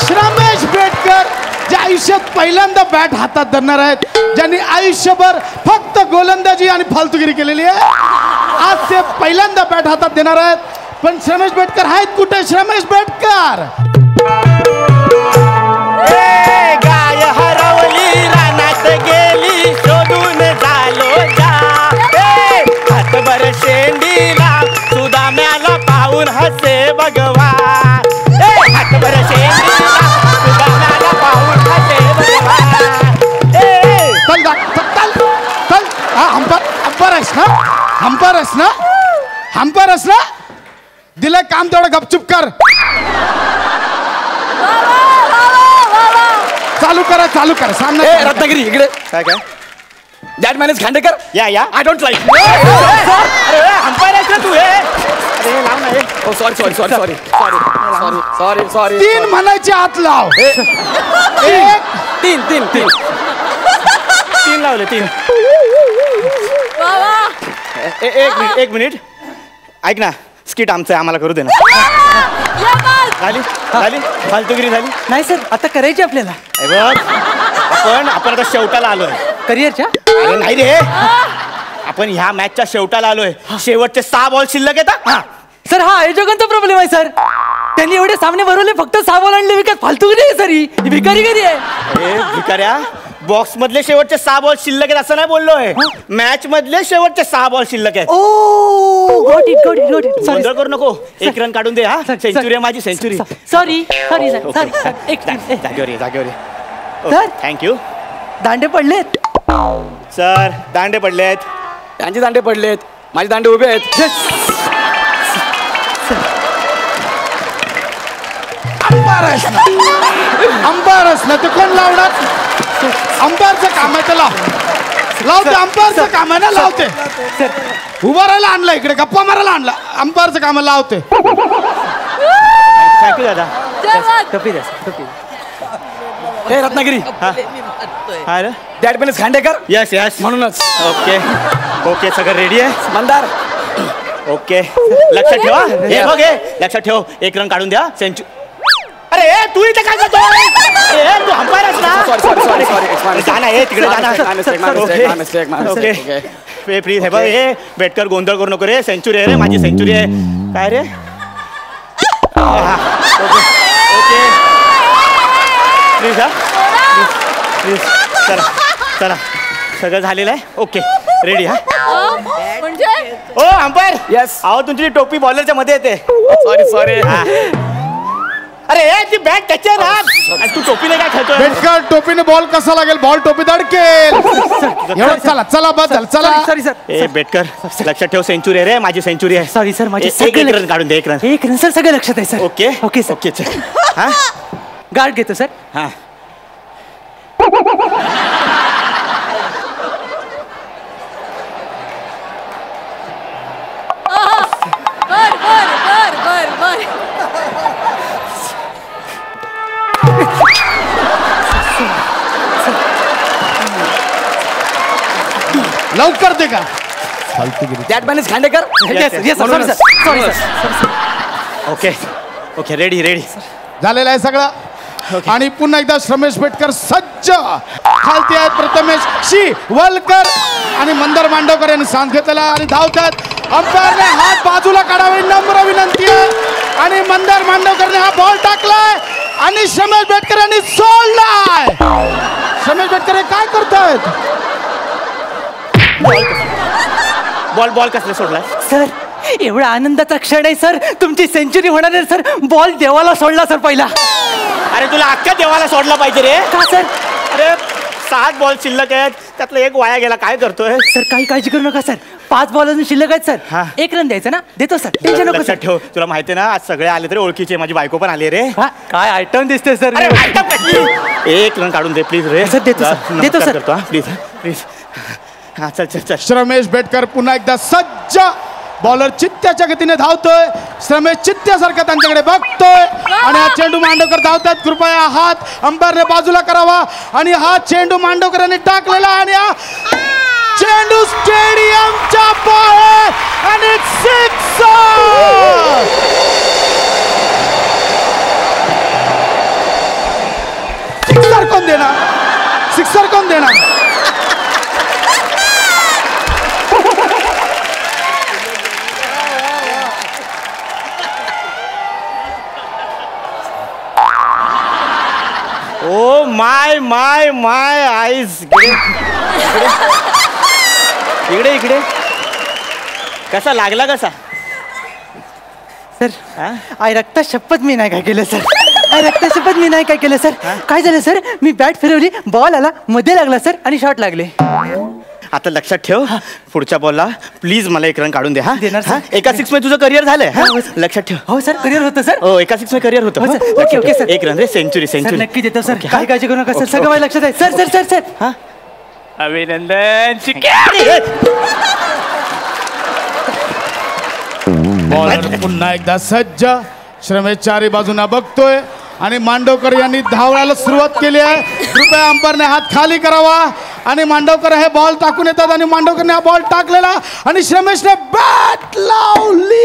श्रमेश बेटकर जे आयुष्यात पहिल्यांदा बॅट हातात धरणार आहेत, ज्यांनी आयुष्यभर फक्त गोलंदाजी आणि फालतुगिरी केलेली आहे, आज ते पहिल्यांदा बॅट हातात देणार आहेत. पण श्रमेश बेटकर आहेत कुठे? श्रमेश बेटकर गाय हरवली रानात गेली शोधून झालो जा. हातभर शेंडीला सुदाम्याला पाहून हसे भगवान. हातभर शेंडीला सुदाम्याला पाहून हसे भगवान. हंपर आहेस ना दिलं काम तेवढं गपचूप कर. चालू करा सामना. रत्नागिरी इकडे. काय दॅट मॅन इज खांडेकर. या आय डोंट लाईक. अंपायर आहेस ना तू? अरे लाव ना. सॉरी 3 म्हणायचे आत लाव. 3 लावले 3. एक मिनिट ऐक ना. स्किट आमचं आहे, आम्हाला करू दे ना. झाली फालतुगिरी झाली नाही सर, आता करायची आपल्याला. आपण आता शेवटाला आलोय करिअरच्या. अरे नाही रे, आपण ह्या मॅचच्या शेवटाला आलोय. शेवटचे 6 बॉल शिल्लक येतात. सर हा आयोजकांचा प्रॉब्लेम आहे सर. त्यांनी एवढे सामने भरवले, फक्त 6 बॉल आणले. विकत फालतुगिरी आहे सर ही. भिकारी कधी आहे? भिकाऱ्या, बॉक्स मधले शेवटचे 6 बॉल शिल्लक आहेत असं नाही बोललोय. मॅच मधले शेवटचे 6 बॉल शिल्लक आहेत. Got it. गोंधळ करू नको. 1 रन काढून दे. हा सेंचुरी आहे माझी, सेंचुरी. Sorry sir. जागेवर सर थँक्यू. दांडे पडलेत सर. दांडे पडलेत. त्यांचे दांडे पडलेत, माझे दांडे उभे आहेत. अंपायरच ना ते कोण लावणार? अंपायरचं काम आहे. त्याला लावते. अंपायरचं काम आहे ना. लावते. उभा राहायला आणलं, इकडे गप्पा मारायला आणला. अंपायरचं काम लावते. थँक्यू दादा. टोपी द्या. हे Ratnagiri. That man is Khandekar. Yes म्हणूनच. ओके सगळं रेडी आहे. मंदार. ओके लक्षात ठेवा. हे बघ, लक्षात ठेव. 1 रन काढून द्या. सेंचुरी. अरे तू इथे काय करतोय? तू अंपायर आहेस ना. सॉरी. जाना तिकडे जाना. Okay please. हे बघ, हे बेटकर गोंधळ करू नको रे. सेंचुरी आहे रे माझी, सेंचुरी आहे. काय रे? Okay please. प्लीज चला सगळं झालेलं आहे. Okay ready. हा म्हणजे ओ अंपायर. येस. अहो तुमची टोपी बॉलरच्या मध्ये येते. सॉरी. अरे ती बॅट त्याच्या ना. तू टोपीने काय खेळतोय? बेटकर टोपीने बॉल कसा लागेल? बॉल टोपी अडकेल. चला बदल. Sorry sir. ए बेटकर लक्षात ठेव, सेंचुरी आहे रे माझी, सेंचुरी आहे. सॉरी सर, माझी 1 रन काढून दे. 1 रन सर. सगळं लक्षात आहे सर. ओके चल. हा गार्ड घेतो सर. हा बर. लवकर दे का. That man is Khandekar. Sorry sir. Okay ready. झालेलं आहे सगळं. आणि पुन्हा एकदा श्रमेश बेटकर सज्ज. खालती आहेत प्रथमेश शी वलकर आणि मंदार मांडवकर यांनी सांग घेतलेला आणि धावतात. अंपायरने हात बाजूला काढावे नम्र विनंती आहे. आणि मंदार मांडवकरने हा बॉल टाकलाय आणि श्रमेश बेटकर यांनी सोडलाय. श्रमेश बेटकर हे काय करतायत? बॉल कसले सोडलाय सर एवढा आनंदाचा क्षण आहे सर. तुमची सेंचुरी होणार आहे सर. बॉल देवाला सोडला सर पहिला. अरे तुला अख्ख्या देवाला सोडला पाहिजे रे. का सर? अरे 7 बॉल शिल्लक आहेत, त्यातला एक वाया गेला. काय करतोय सर? काही काळजी करू नका सर. 5 बॉल अजून शिल्लक आहेत सर. 1 रन द्यायचा ना. देतो सर, टेन्शन नको सर. ठेव. तुला माहिती ना आज सगळे आले तरी ओळखीचे. माझी बायको पण आली रे. काय आयटम दिसते सर. अरे आयटम कसली? 1 रन काढून दे प्लीज रे. सर देतो सर. देतो सर. Please please. हा चल चल चल. श्रमेश बेटकर पुन्हा एकदा सज्ज. बॉलर चित्त्याच्या गतीने धावतोय. श्रमेश चित्त्यासारखा त्यांच्याकडे बघतोय आणि हा चेंडू मांडवकर धावतात. कृपया हात अंपायरने बाजूला करावा. आणि हा चेंडू मांडवकरांनी टाकलेला आणि हा चेंडू स्टेडियमच्या बाहेर आणि सिक्सर कोण देणार? सिक्सर कोण देणार? Oh my my my eyes. इकडे इकडे. कसा लागला कसा सर? आय रक्ता शपथ मी नाही काय केलं सर. आय रक्ता शपथ मी नाही काय केलं सर. काय झालं सर? मी बॅट फिरवली, बॉल आला, मध्ये लागला सर आणि शॉट लागले. आता लक्षात ठेव, पुढच्या बॉलला प्लीज मला 1 रन काढून दे. हा देणार सर. एका 6 मध्ये तुझं करिअर झालंय. लक्षात ठेव. हो सर करिअर होतं सर. हो एका 6 मध्ये करिअर होतं. Okay okay sir. 1 रन रे. Century sir century. नक्की देतो सर. काय काळजी करू नका सर. सगळं माझ्या लक्षात आहे. Sir sir sir sir. अभिनंदन. बॉलर पुन्हा एकदा सज्ज. श्रमेश चारी बाजूना बघतोय आणि मांडवकर यांनी धावायला सुरुवात केली आहे. कृपया अंपायरने हात खाली करावा. आणि मांडवकर हे बॉल टाकून येतात आणि मांडवकरने हा बॉल टाकलेला आणि श्रमेशने बॅट लावली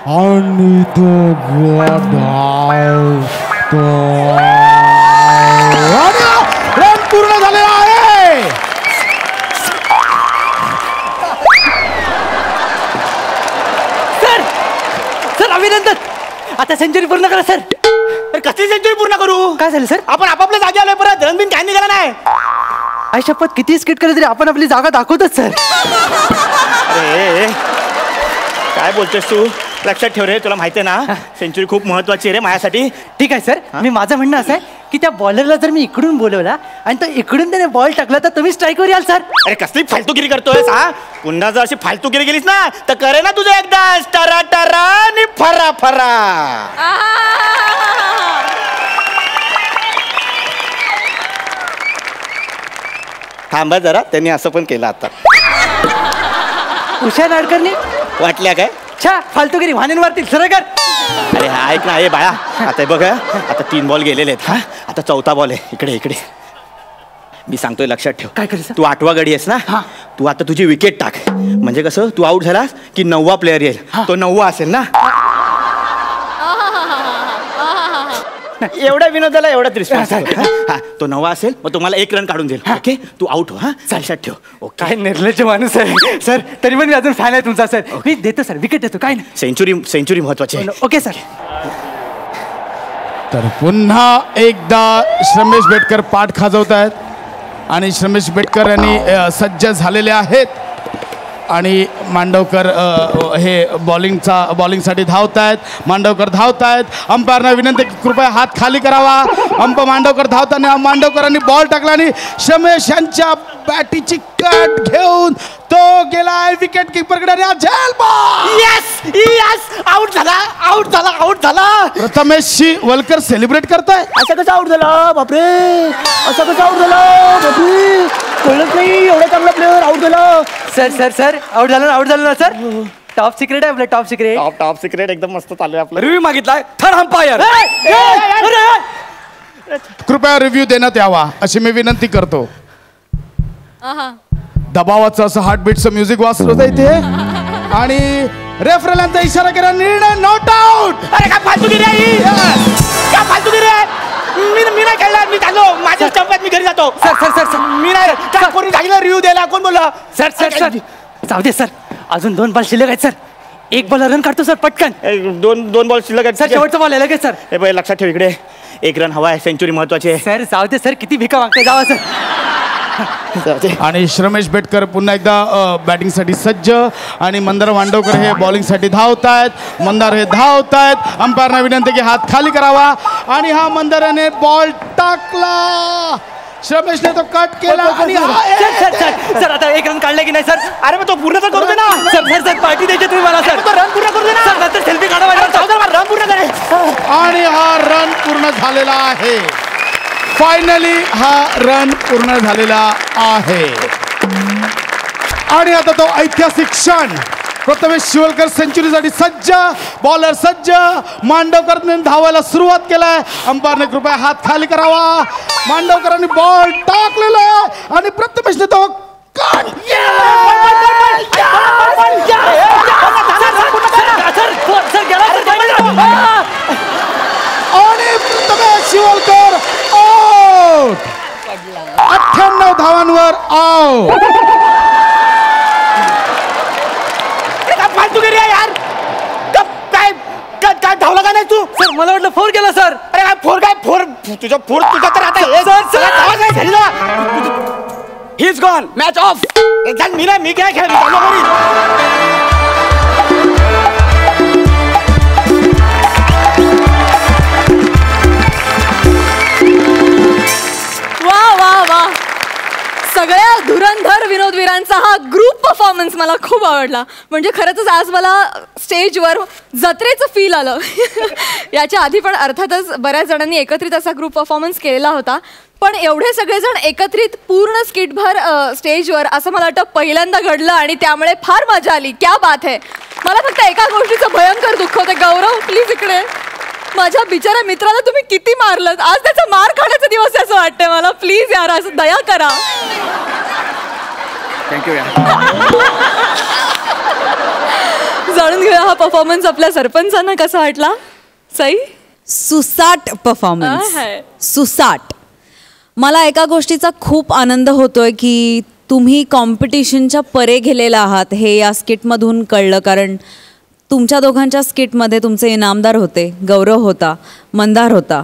आणि तो रन पूर्ण झालेला आहे. सर सर अभिनंदन. आता सेंचुरी पूर्ण करा सर. कसली सेंचुरी पूर्ण करू? काय झालं सर? आपण आपापल्या जागी आलोय. परत रणबिन काय निघाला नाही. आई शपथ किती स्किट केलं तरी आपण आपली जागा दाखवतच सर. अरे काय बोलतोस तू? लक्षात ठेव रे. तुला माहितीये ना सेंचुरी खूप महत्वाची आहे रे माझ्यासाठी. ठीक आहे सर. मी माझं म्हणणं असं आहे की त्या बॉलरला जर मी इकडून बोलवला आणि तो इकडून त्याने बॉल टाकला तर तुम्ही स्ट्राईकवर याल सर. अरे कसली फालतूगिरी करतोय? पुन्हा जर अशी फालतूगिरी गेलीस ना तर करे ना तुझं एकदा टरा टरा आणि फरा फरा. थांबा जरा. त्यांनी असं पण केलं आता. उषा नाडकरनी वाटल्या काय? छा फालतूगिरी वाहनांवरती सरळ कर. अरे हा ऐक ना. हे बाया आता बघ. आता 3 बॉल गेलेले आहेत. हा आता 4था बॉल आहे. इकडे इकडे. मी सांगतोय लक्षात ठेव. काय करायचं? तू 8वा गडी आहेस ना. तू आता तुझी विकेट टाक. म्हणजे कसं तू आउट झालास की 9वा प्लेअर येईल. तो 9वा असेल ना. एवढ्या विनोदाला एवढाच रिस्पॉन्स. हा तो 9वा असेल मग तुम्हाला 1 रन काढून देईल. ओके तू आउट हो. हा लक्षात ठेव. ओके. काय निर्लज्ज माणूस आहे सर. तरी पण मी अजून फॅन आहे तुमचा सर. मी देतो सर. विकेट देतो. काय नाही. सेंचुरी महत्वाची आहे. Okay sir. तर पुन्हा एकदा श्रमेश बेटकर पाठ खाजवत आहेत आणि श्रमेश बेटकर यांनी सज्ज झालेले आहेत आणि मांडवकर हे बॉलिंगसाठी धावत आहेत. मांडवकर धावत आहेत. अंपायरना विनंती की कृपया हात खाली करावा. मांडवकर धावताना मांडवकरांनी बॉल टाकला आणि श्रमेश यांच्या बॅटीची कट घेऊन तो गेलाय विकेट किपरकडे. Yes yes. आउट झाला आउट झाला आउट झाला. प्रथमेशची वलकर सेलिब्रेट करताय. असं कसं आउट झाला? बापरे. असं कसं आउट झाला? बापरे कळलंच नाही. एवढा चांगला प्लेअर आउट झाला. सर सर सर आउट झालं ना सर. टॉप सिक्रेट आहे आपलं. Top secret. टॉप सिक्रेट एकदम मस्त चालू आहे आपलं. रिव्ह्यू मागितलाय. Third umpire. कृपया रिव्ह्यू देण्यात यावा अशी मी विनंती करतो. दबावाचं असं हार्टबीटचं म्युझिक वाजत होतं इथे आणि रेफरलांचा इशारा केला. निर्णय नॉट आउट. अरे काय फालतूगिरी आहे? काय फालतूगिरी आहे? मी नाही खेळणार. मी चाललो माझ्या स्टंपात. मी घरी जातो. सर सर सर मी नाही. काय कोणी सांगितलं रिव्ह्यू द्यायला? कोण बोलला? सर सर सर जाऊ दे सर. अजून 2 बॉल शिल्लक आहेत सर. 1 बॉल रन काढतो सर पटकन. दोन बॉल शिल्लक आहेत. सर शेवटचा बॉल आहे लगेच सर. हे बघ लक्षात ठेव. इकडे 1 रन हवा आहे, सेंचुरी महत्वाची आहे. सर जाऊ दे सर, किती भिका मागते, जावा सर. आणि श्रमेश बेटकर पुन्हा एकदा बॅटिंगसाठी सज्ज आणि मंदार मांडवकर हे बॉलिंगसाठी धावतायत. मंदार हे धावतायत. अंपायरना विनंती की हात खाली करावा आणि हा मंदाराने बॉल टाकला. श्रमेशने तो कट केला आणि सर आता 1 रन काढले की नाही सर? अरे मग तो पूर्ण तर करू दे ना. सर सर सर पार्टी द्यायची तुम्ही मला सर. तो रन पूर्ण करू दे ना. सर नंतर सेल्फी काढा, रन पूर्ण करे. आणि हा रन पूर्ण झालेला आहे. फायनली हा रन पूर्ण झालेला आहे. आणि आता तो ऐतिहासिक क्षण. प्रथमेश शिवलकर सेंचुरीसाठी सज्ज, बॉलर सज्ज, मांडवकरने धावायला सुरुवात केलाय. अंपायरने कृपया हात खाली करावा. मांडवकरांनी बॉल टाकलेला आणि प्रथमेशने तो आणि प्रथमेश शिवलकर आउट. 98 धावांवर आउट. फालतू गेली यार. काय धावला का नाही तू? सर मला वाटलं 4 केला सर. अरे काय 4 काय 4 तुझा 4 तुझा तर आता he is gone. Match off. मी काय खेळ वा वा वा. सगळ्या धुरंधर विनोदवीरांचा हा ग्रुप परफॉर्मन्स मला खूप आवडला. म्हणजे खरंच आज मला स्टेजवर जत्रेचं फील आलं. याच्या आधी पण अर्थातच बऱ्याच जणांनी एकत्रित असा ग्रुप परफॉर्मन्स केलेला होता, पण एवढे सगळेजण एकत्रित पूर्ण स्किटभर स्टेजवर असं मला वाटतं पहिल्यांदा घडलं आणि त्यामुळे फार मजा आली. क्या बात है. मला फक्त एका गोष्टीचं भयंकर दुःख होतं. गौरव प्लीज इकडे. माझ्या बिचाऱ्या मित्राला तुम्ही किती मारलं. आज त्याचा मार खाण्याचा दिवस आहे असं वाटतंय मला. प्लीज यार असं दया करा. थँक्यू. जाणून घेऊया हा परफॉर्मन्स आपल्या सरपंचांना कसा वाटला. सई. सुसाट परफॉर्मन्स. आहे. सुसाट. मला एका गोष्टीचा खूप आनंद होतोय की तुम्ही कॉम्पिटिशनच्या परे गेलेला आहात हे या स्किटमधून कळलं. कारण तुमच्या दोघांच्या स्किटमध्ये तुमचे इनामदार होते, गौरव होता, मंदार होता.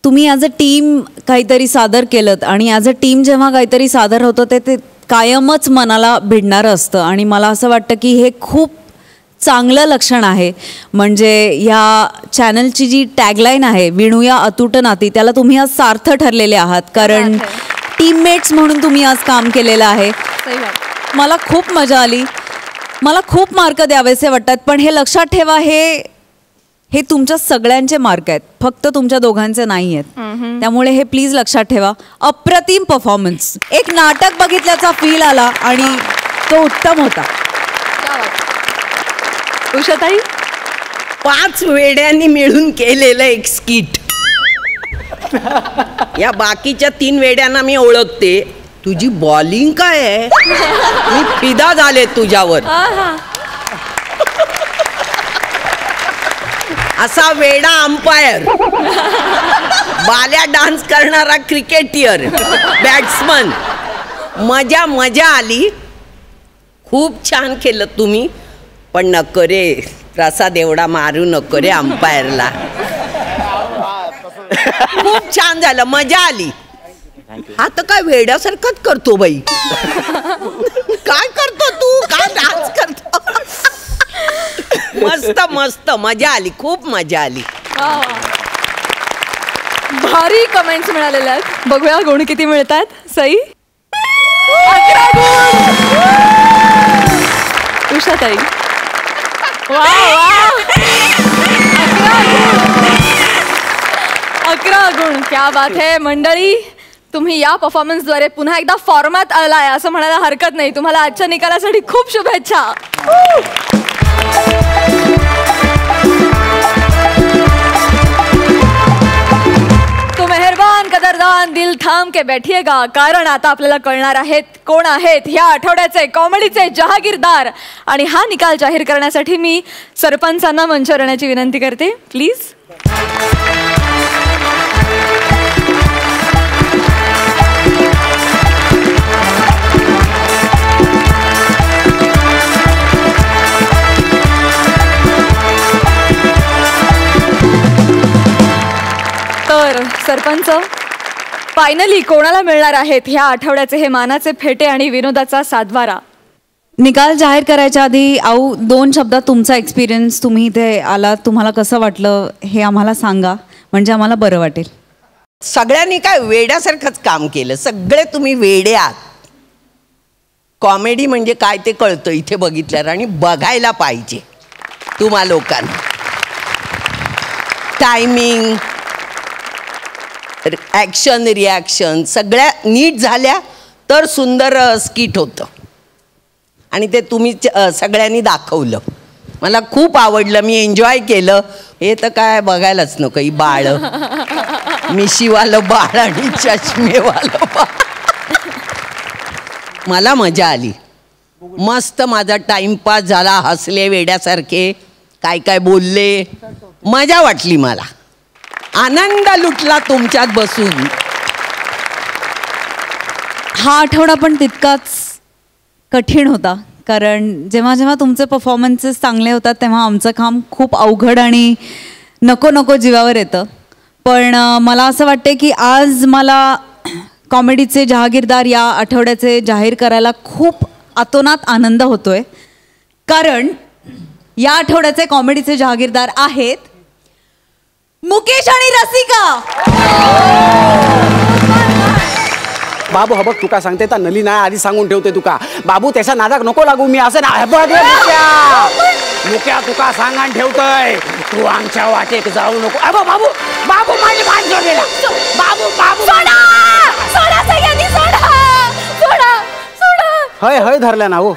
तुम्ही ॲज अ टीम काहीतरी सादर केलं आणि ॲज अ टीम जेव्हा काहीतरी सादर होतं ते कायमच मनाला भिडणारं असतं. आणि मला असं वाटतं की हे खूप चांगलं लक्षण आहे. म्हणजे ह्या चॅनलची जी टॅगलाईन आहे विणूया अतूट नाती, त्याला तुम्ही आज सार्थ ठरलेले आहात. कारण टीममेट्स म्हणून तुम्ही आज काम केलेलं आहे. मला खूप मजा आली. मला खूप मार्क द्यावेसे वाटतात, पण हे लक्षात ठेवा हे तुमच्या सगळ्यांचे मार्क आहेत, फक्त तुमच्या दोघांचे नाही आहेत. त्यामुळे हे प्लीज लक्षात ठेवा. अप्रतिम परफॉर्मन्स. एक नाटक बघितल्याचा फील आला आणि तो उत्तम होता. उषाताई. 5 वेड्यांनी मिळून केलेलं एक स्किट. या बाकीच्या 3 वेड्यांना मी ओळखते. तुझी बॉलिंग काय आहे. मी फिदा झाले तुझ्यावर. असा वेडा अंपायर, बाल्या डान्स करणारा क्रिकेटियर, बॅट्समन. मजा मजा आली. खूप छान केलं तुम्ही. पण नको रे प्रसाद एवढा मारू नको रे अंपायरला. खूप छान झालं, मजा आली. आता काय वेड्यासारखंच करतो बाई. काय करतो तू, काय डान्स करतो. मस्त मस्त मजा आली, खूप मजा आली. भारी कमेंट्स मिळालेल्या आहेत. बघूया गुण किती मिळतात. सई. 11 गुण. उषाताई. वा वा. 11 गुण. क्या बात है. मंडळी, तुम्ही या परफॉर्मन्सद्वारे पुन्हा एकदा फॉर्मात आलाय असं म्हणायला हरकत नाही. तुम्हाला आजच्या निकालासाठी खूप शुभेच्छा. तो मेहरबान कदरदान दिल थांब के बैठिएगा, कारण आता आपल्याला कळणार आहेत कोण आहेत ह्या आठवड्याचे कॉमेडीचे जहागीरदार. आणि हा निकाल जाहीर करण्यासाठी मी सरपंचांना मंचावर येण्याची विनंती करते. प्लीज. तासांचं. फायनली कोणाला मिळणार आहेत ह्या आठवड्याचे हे मानाचे फेटे आणि विनोदाचा सातबारा? निकाल जाहीर करायच्या आधी आऊ 2 शब्दात तुमचा एक्सपिरियन्स, तुम्ही इथे आलात, तुम्हाला कसं वाटलं हे आम्हाला सांगा, म्हणजे आम्हाला बरं वाटेल. सगळ्यांनी काय वेड्यासारखंच काम केलं, सगळे तुम्ही वेडे आहात. कॉमेडी म्हणजे काय ते कळतं इथे बघितल्यावर, आणि बघायला पाहिजे तुम्हा लोकांना. टायमिंग, ॲक्शन, रिॲक्शन सगळ्या नीट झाल्या तर सुंदर स्किट होतं, आणि ते तुम्ही सगळ्यांनी दाखवलं. मला खूप आवडलं, मी एन्जॉय केलं. हे तर काय बघायलाच नको, ही बाळ, मिशीवालं बाळ आणि चष्मेवालं बाळ. मला मजा आली, मस्त माझा टाइमपास झाला, हसले वेड्यासारखे, काय काय बोलले, मजा वाटली मला, आनंद लुटला तुमच्यात बसून. हा आठवडा पण तितकाच कठीण होता, कारण जेव्हा जेव्हा तुमचे परफॉर्मन्सेस चांगले होतात तेव्हा आमचं काम खूप अवघड आणि नको नको जीवावर येतं. पण मला असं वाटते की आज मला कॉमेडीचे जहागीरदार या आठवड्याचे जाहीर करायला खूप अतोनात आनंद होतोय, कारण या आठवड्याचे कॉमेडीचे जहागीरदार आहेत मुकेश आणि रसिका. बाबू हा बघ तुका सांगते तर नली नाही आधी सांगून ठेवते तुका. बाबू त्याच्या नादाक नको लागू, मी असं ना मुक्या तुका सांगान ठेवतोय, तू आमच्या वाटेक जाऊ नको. अगो बाबू, बाबू माझी मान जोडलेला, बाबू बाबू सोडा सगळ्यांनी, सोडा सोडा सोडा. हय हय धरल्या ना हो.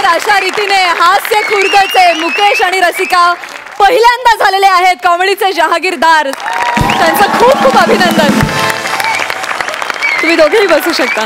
अशा रीतीने हास्य खुर्दचे मुकेश आणि रसिका पहिल्यांदा झालेले आहेत कॉमेडीचे जहागीरदार. त्यांचं खूप खूप अभिनंदन. तुम्ही दोघेही बसू शकता.